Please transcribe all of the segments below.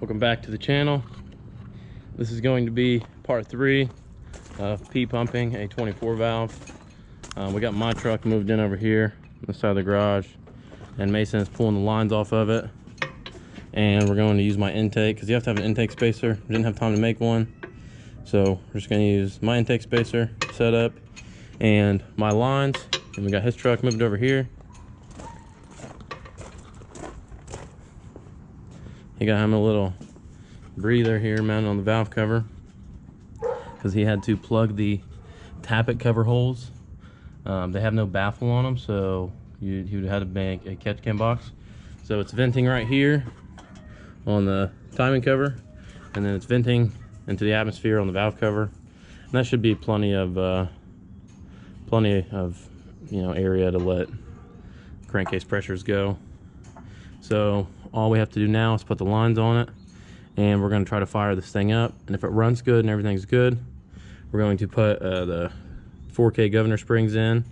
Welcome back to the channel. This is going to be part 3 of P-pumping a 24 valve. We got my truck moved in over here on the side of the garage, and Mason is pulling the lines off of it. And we're going to use my intake because you have to have an intake spacer. We didn't have time to make one, so we're just going to use my intake spacer setup and my lines. And we got his truck moved over here. He got him a little breather here mounted on the valve cover because he had to plug the tappet cover holes. They have no baffle on them, so he would have to make a catch can box. So it's venting right here on the timing cover, and then it's venting into the atmosphere on the valve cover. And that should be plenty of area to let crankcase pressures go. So all we have to do now is put the lines on it, and we're going to try to fire this thing up. And if it runs good and everything's good, we're going to put the 4K governor springs in.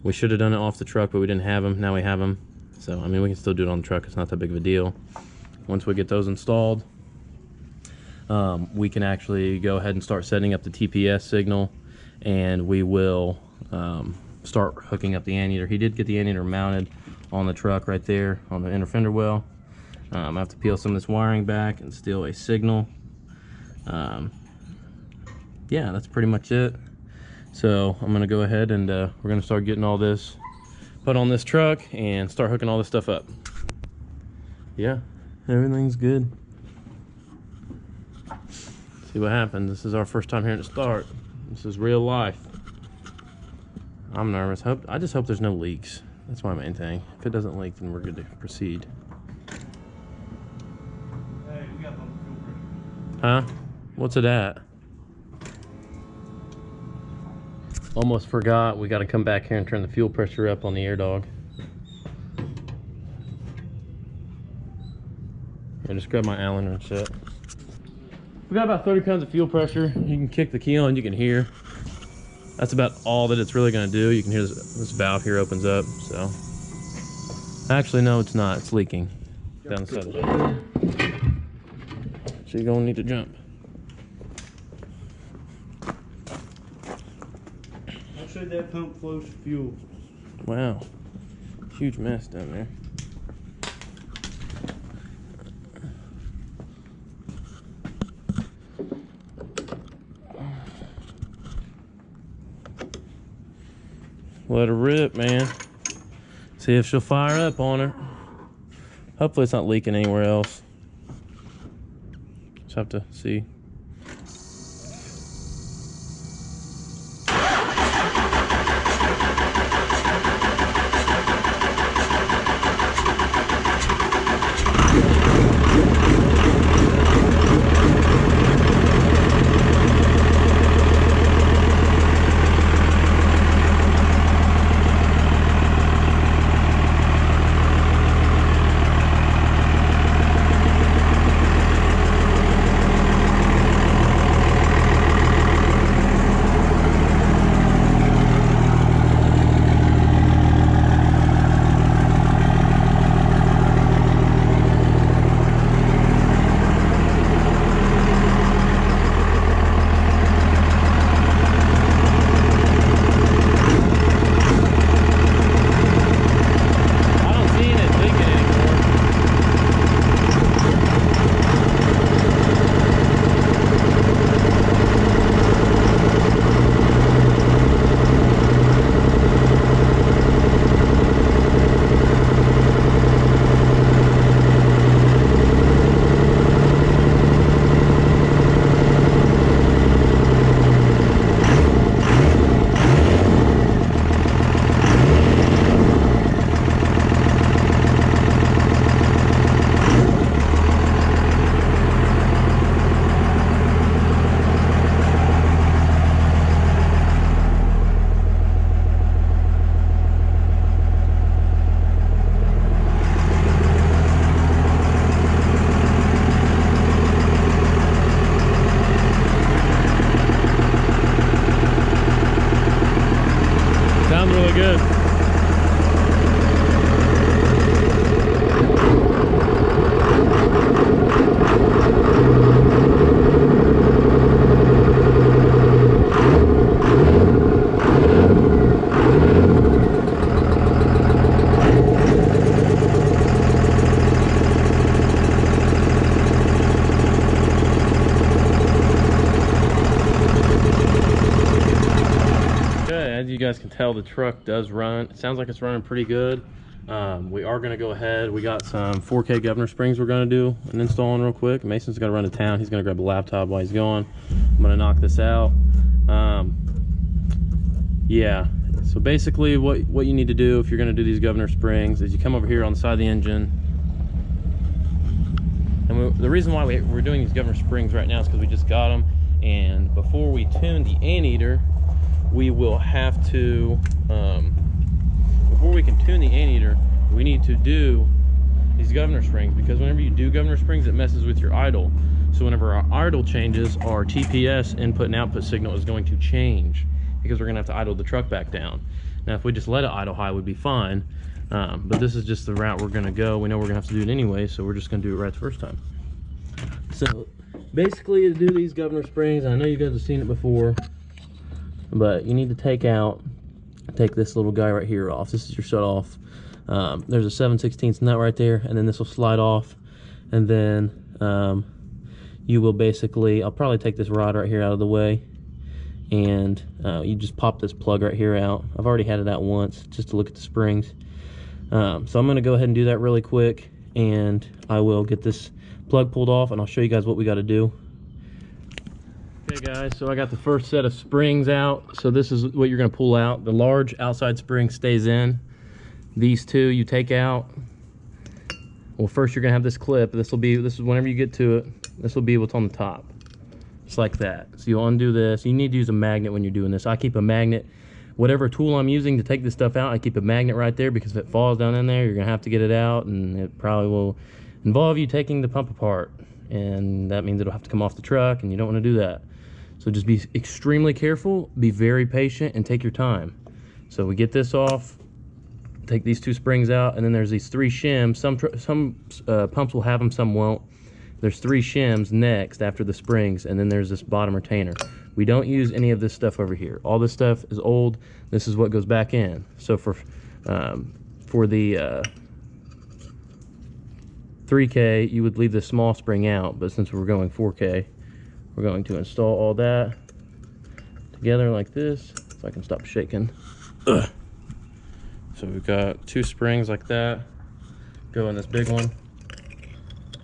We should have done it off the truck, but we didn't have them. Now we have them. So, I mean, we can still do it on the truck. It's not that big of a deal. Once we get those installed, we can actually go ahead and start setting up the TPS signal, and we will start hooking up the anteater. He did get the anteater mounted on the truck right there on the inner fender well. I have to peel some of this wiring back and steal a signal. Yeah, that's pretty much it. So I'm gonna go ahead and we're gonna start getting all this put on this truck and start hooking all this stuff up. Yeah, everything's good. See what happens. This is our first time here to start. This is real life. I'm nervous. I just hope there's no leaks. That's my main thing. If it doesn't leak, then we're good to proceed. Hey, we got fuel pressure. Huh? What's it at? Almost forgot. We got to come back here and turn the fuel pressure up on the air dog. I just grab my Allen and shit. We got about 30 pounds of fuel pressure. You can kick the key on, you can hear. That's about all that it's really going to do. You can hear this valve here opens up. So actually, no, it's not. It's leaking down the side of it. So you're going to need to jump. I said that pump flows fuel. Wow, huge mess down there. Let her rip, man. See if she'll fire up on her. Hopefully it's not leaking anywhere else. Just have to see. guys can tell, the truck does run. It sounds like it's running pretty good. We are going to go ahead. We got some 4K governor springs we're going to do and install on real quick. Mason's got to run to town. He's going to grab a laptop while he's gone. I'm going to knock this out. Yeah, so basically what you need to do if you're going to do these governor springs is you come over here on the side of the engine. And the reason why we're doing these governor springs right now is because we just got them. And before we tune the anteater, we will have to, before we can tune the anteater, we need to do these governor springs, because whenever you do governor springs, it messes with your idle. So whenever our idle changes, our TPS input and output signal is going to change, because we're gonna have to idle the truck back down. Now, if we just let it idle high, we'd be fine. But this is just the route we're gonna go. We know we're gonna have to do it anyway, so we're just gonna do it right the first time. So basically, to do these governor springs, I know you guys have seen it before, but you need to take this little guy right here off. This is your shut off. There's a 7/16 nut right there, and then this will slide off, and then you will basically, I'll probably take this rod right here out of the way, and you just pop this plug right here out. I've already had it out once just to look at the springs. So I'm going to go ahead and do that really quick, and I will get this plug pulled off, and I'll show you guys what we got to do. Okay guys, so I got the first set of springs out. So this is what you're going to pull out. The large outside spring stays in. These two you take out. Well, first you're going to have this clip. This is whenever you get to it, this will be what's on the top. Just like that. So you'll undo this. You need to use a magnet when you're doing this. I keep a magnet. Whatever tool I'm using to take this stuff out, I keep a magnet right there, because if it falls down in there, you're going to have to get it out, and it probably will involve you taking the pump apart, and that means it'll have to come off the truck, and you don't want to do that. So just be extremely careful, be very patient, and take your time. So we get this off, take these two springs out, and then there's these 3 shims. Some pumps will have them, some won't. There's 3 shims next after the springs, and then there's this bottom retainer. We don't use any of this stuff over here. All this stuff is old. This is what goes back in. So for the 3K, you would leave the small spring out, but since we're going 4K, we're going to install all that together like this. If I can stop shaking. Ugh. So we've got 2 springs like that, go in this big one,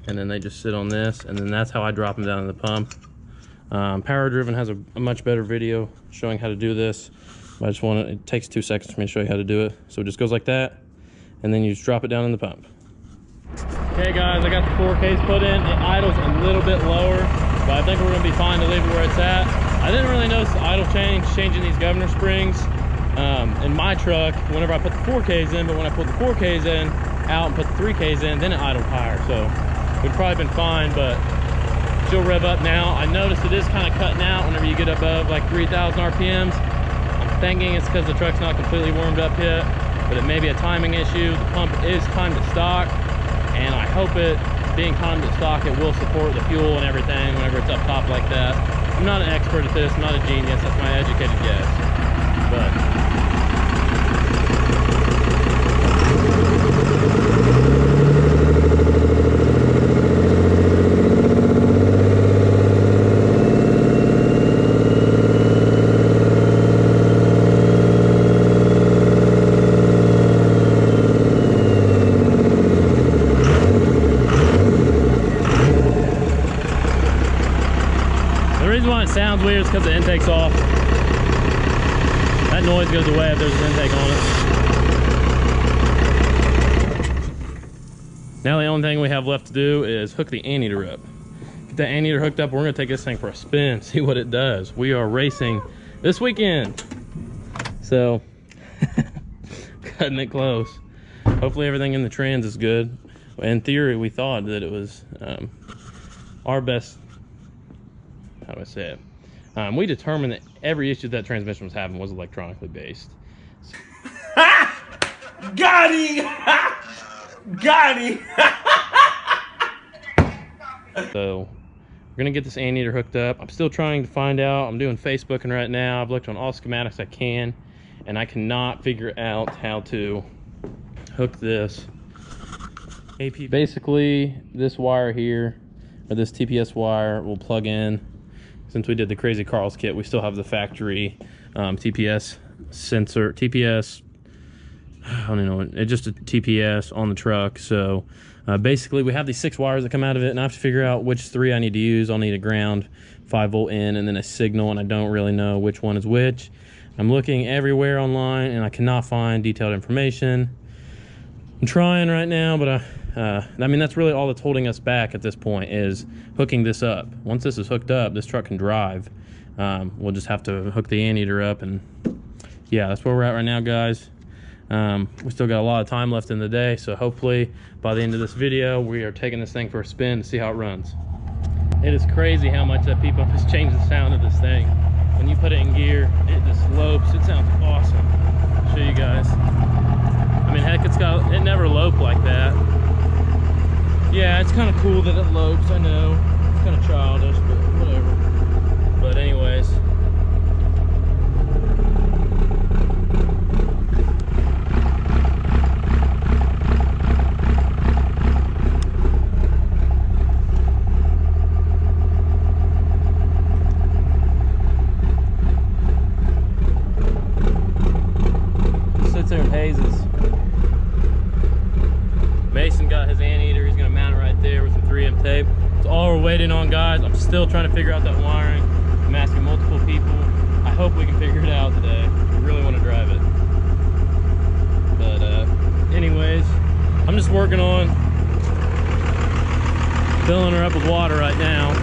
and then they just sit on this, and then that's how I drop them down in the pump. Power Driven has a much better video showing how to do this. I just want it takes 2 seconds for me to show you how to do it. So it just goes like that, and then you just drop it down in the pump. Okay guys, I got the 4Ks put in. It idles a little bit lower, but I think we're gonna be fine to leave it where it's at. I didn't really notice the idle changing these governor springs in my truck whenever I put the 4Ks in, but when I put the 4Ks in out and put the 3Ks in, then it idled higher. So we've probably been fine, but she'll rev up now. I noticed it is kind of cutting out whenever you get above like 3,000 RPMs. I'm thinking it's because the truck's not completely warmed up yet, but it may be a timing issue. The pump is timed to stock, and I hope it being timed to stock, it will support the fuel and everything whenever it's up top like that. I'm not an expert at this, I'm not a genius, that's my educated guess. But sounds weird is because the intake's off. That noise goes away if there's an intake on it. Now the only thing we have left to do is hook the anteater up. Get that anteater hooked up, we're gonna take this thing for a spin, see what it does. We are racing this weekend. So, cutting it close. Hopefully everything in the trans is good. In theory, we thought that it was our best, how do I say it? We determined that every issue that transmission was having was electronically based. Got him! Got him! So we're gonna get this anteater hooked up. I'm still trying to find out. I'm doing Facebooking right now. I've looked on all schematics I can, and I cannot figure out how to hook this AP. Basically, this wire here, or this TPS wire, will plug in. Since we did the Crazy Carl's kit, we still have the factory TPS sensor, TPS. I don't know, it's just a TPS on the truck. So basically we have these 6 wires that come out of it, and I have to figure out which 3 I need to use. I'll need a ground, 5-volt in, and then a signal, and I don't really know which one is which. I'm looking everywhere online and I cannot find detailed information. I'm trying right now, but I mean, that's really all that's holding us back at this point, is hooking this up. Once this is hooked up, this truck can drive. We'll just have to hook the anteater up, and yeah, that's where we're at right now, guys. We still got a lot of time left in the day, so hopefully by the end of this video we are taking this thing for a spin to see how it runs. It is crazy how much that Ppump has changed the sound of this thing. When you put it in gear, it just lopes. It sounds awesome. I'll show you guys. I mean, heck, it never loped like that. Yeah, it's kind of cool that it lopes, I know. It's kind of childish, but whatever. But anyways, there and hazes. Mason got his anteater. He's gonna mount it right there with some 3M tape. That's all we're waiting on, guys. I'm still trying to figure out that wiring. I'm asking multiple people. I hope we can figure it out today. We really want to drive it. But anyways, I'm just working on filling her up with water right now.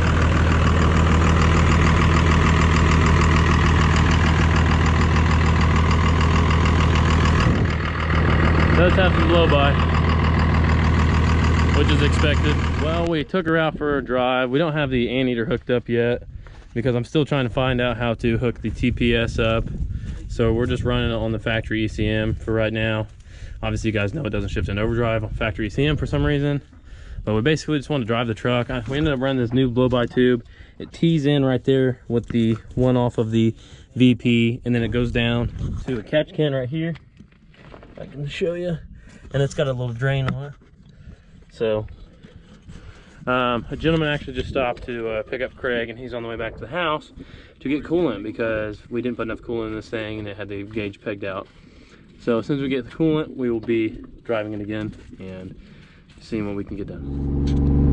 Does have some blow by, which is expected. Well, we took her out for a drive. We don't have the anteater hooked up yet because I'm still trying to find out how to hook the TPS up. So we're just running it on the factory ECM for right now. Obviously, you guys know it doesn't shift in overdrive on factory ECM for some reason. But we basically just want to drive the truck. We ended up running this new blow-by tube. It tees in right there with the one off of the VP, and then it goes down to a catch can right here. I can show you, and it's got a little drain on it. So a gentleman actually just stopped to pick up Craig, and he's on the way back to the house to get coolant because we didn't put enough coolant in this thing and it had the gauge pegged out. So as soon as we get the coolant, we will be driving it again and seeing what we can get done.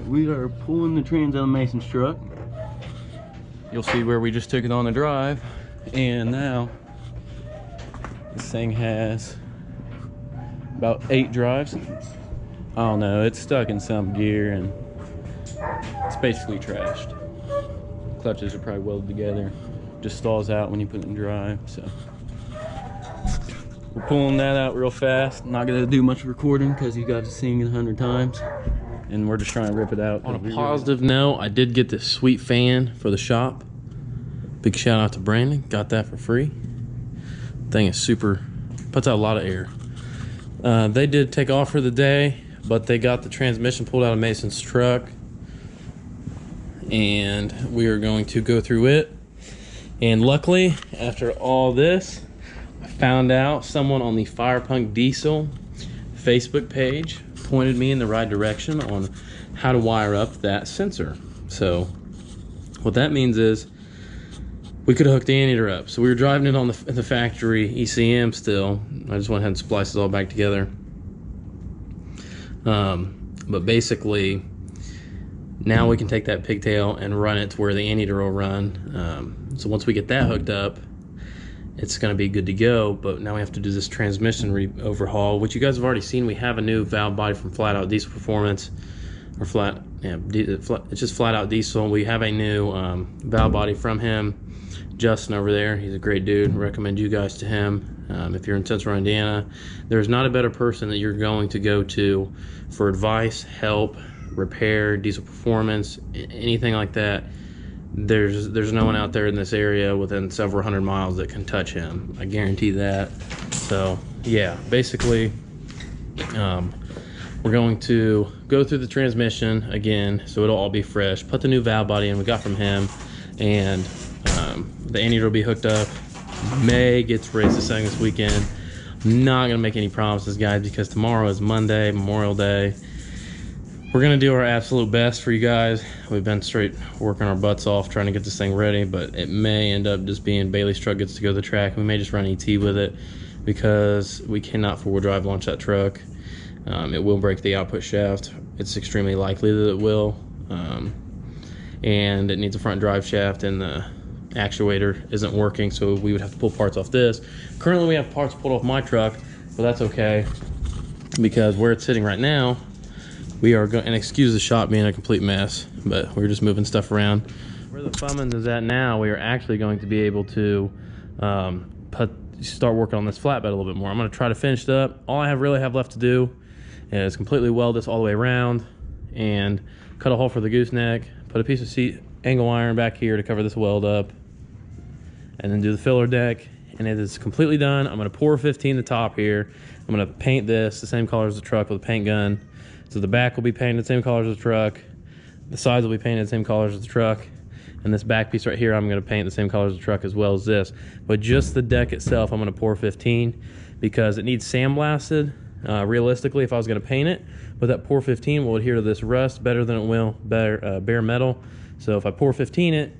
We are pulling the trans out of Mason's truck. You'll see where we just took it on the drive, and now this thing has about 8 drives. I don't know, it's stuck in some gear and it's basically trashed. Clutches are probably welded together, just stalls out when you put it in drive. So we're pulling that out real fast. Not gonna do much recording because you guys have seen it 100 times. And we're just trying to rip it out. On a positive note, I did get this sweet fan for the shop. Big shout out to Brandon, got that for free. Thing is super, puts out a lot of air. They did take off for the day, but they got the transmission pulled out of Mason's truck. And we are going to go through it. And luckily, after all this, I found out someone on the Ppump Diesel Facebook page pointed me in the right direction on how to wire up that sensor. So what that means is we could have hooked the anteater up. So we were driving it on the factory ECM still. I just went ahead and spliced it all back together. But basically now we can take that pigtail and run it to where the anteater will run. So once we get that hooked up, it's going to be good to go. But now we have to do this transmission overhaul, which you guys have already seen. We have a new valve body from Flat Out Diesel Performance, or it's just Flat Out Diesel. We have a new valve body from him, Justin over there. He's a great dude. Recommend you guys to him. If you're in Central Indiana, there's not a better person that you're going to go to for advice, help, repair, diesel performance, anything like that. There's no one out there in this area within several hundred miles that can touch him. I guarantee that. So yeah, basically We're going to go through the transmission again, so it'll all be fresh. Put the new valve body in we got from him, and the anteater will be hooked up. May gets race this weekend. I'm not gonna make any promises, guys, because tomorrow is Monday, Memorial Day. We're gonna do our absolute best for you guys. We've been straight working our butts off trying to get this thing ready, but it may end up just being Bailey's truck gets to go to the track. We may just run ET with it because we cannot four-wheel drive launch that truck. It will break the output shaft. It's extremely likely that it will. And it needs a front drive shaft, and the actuator isn't working, so we would have to pull parts off this. Currently we have parts pulled off my truck, but that's okay because where it's sitting right now, we are going, and excuse the shop being a complete mess, but we're just moving stuff around. Where the Ppump is at now, we are actually going to be able to start working on this flatbed a little bit more. I'm going to try to finish it up. All I really have left to do is completely weld this all the way around and cut a hole for the gooseneck, put a piece of seat angle iron back here to cover this weld up, and then do the filler deck, and it is completely done. I'm gonna pour 15 the top here. I'm gonna paint this the same color as the truck with a paint gun. So the back will be painted the same colors as the truck, the sides will be painted the same colors as the truck, and this back piece right here I'm gonna paint the same colors as the truck as well as this. But just the deck itself I'm gonna pour 15 because it needs sandblasted. Realistically, if I was gonna paint it, but that pour 15 will adhere to this rust better than it will bare metal. So if I pour 15 it,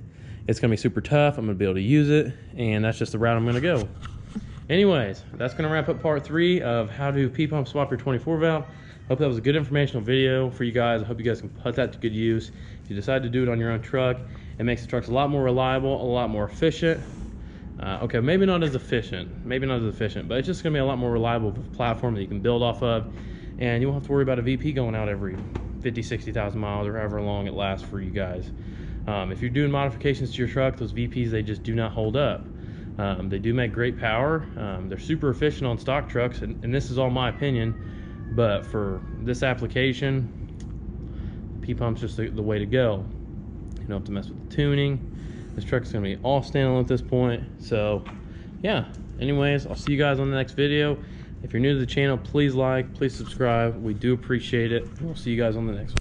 it's gonna be super tough. I'm gonna be able to use it, and that's just the route I'm gonna go. Anyways, that's gonna wrap up part 3 of how to Ppump swap your 24 valve. Hope that was a good informational video for you guys. I hope you guys can put that to good use. If you decide to do it on your own truck, it makes the trucks a lot more reliable, a lot more efficient. Okay, maybe not as efficient, but it's just gonna be a lot more reliable platform that you can build off of, and you won't have to worry about a VP going out every 50, 60,000 miles or however long it lasts for you guys. If you're doing modifications to your truck, those VPs, they just do not hold up. They do make great power. They're super efficient on stock trucks, and this is all my opinion, but for this application, Ppump's just the way to go. You don't have to mess with the tuning. This truck is going to be all standalone at this point. So yeah, anyways, I'll see you guys on the next video. If you're new to the channel, please like, please subscribe. We do appreciate it. We'll see you guys on the next one.